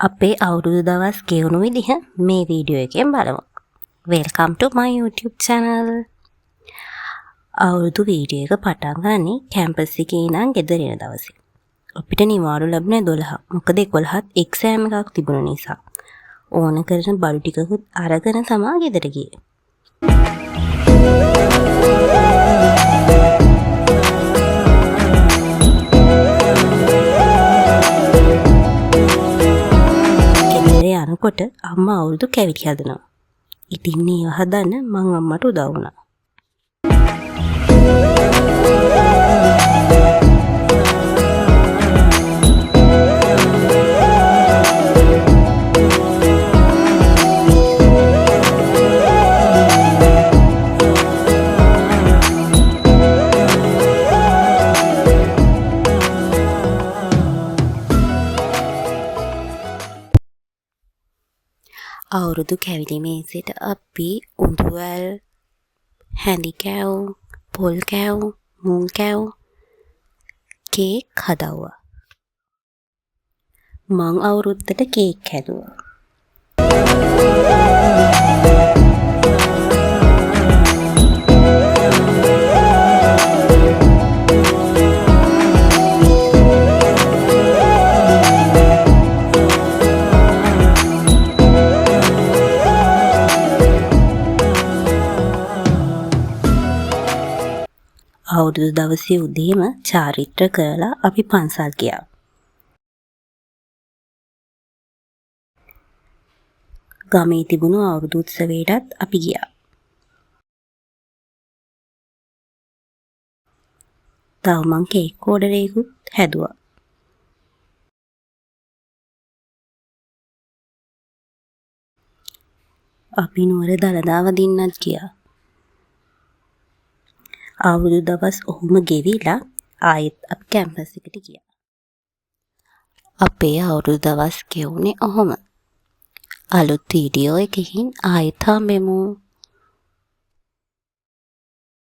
අපේ අවුරුදු දවස් ගෙවුණු විදිහ මේ වීඩියෝ එකෙන් බලමු. Welcome to my YouTube channel. අවුරුදු වීඩියෝ එක පටන් ගන්නේ කැම්පස් එකේ ඉඳන් ගෙදර එන දවසේ. අපිට නිවාඩු ලැබුණේ 12. මොකද 11ත් එක්සෑම් එකක් තිබුණ නිසා. ඕන කරන බඩු ටිකකුත් අරගෙන තමයි ගෙදර ගියේ. යනකොට අම්මා අවුරුදු කැවිලි හදනවා. ඉතින් මේව හදන්න මං අම්මට උදව් වුණා. අවුරුදු කැවිලි මේසෙට අපි උඳුවල්, හැඳි කෑව්, පොල් කෑව්, මුං කෑව්, කේක් හදවුවා. මං අවුරුද්දට කේක් හැදුවා. අවුරුදු දවසේ උදේම චාරිත්‍ර කරලා අපි පන්සල් ගියා. ගමේ තිබුණු අවුරුදු උත්සවයටත් අපි ගියා. තව මං කේක් ඕඩර් එකකුත් හැදුවා. අපි නුවර දළදා වදින්නත් ගියා. අවුරුදු දවස් ඔහොම ගෙවිලා ආයෙත් අපි කැම්පස් එකට ගියා. අපේ අවුරුදු දවස් ගෙවුනේ ඔහොම. අලුත් වීඩියෝ එකකින් ආයෙත් හම්බෙමු.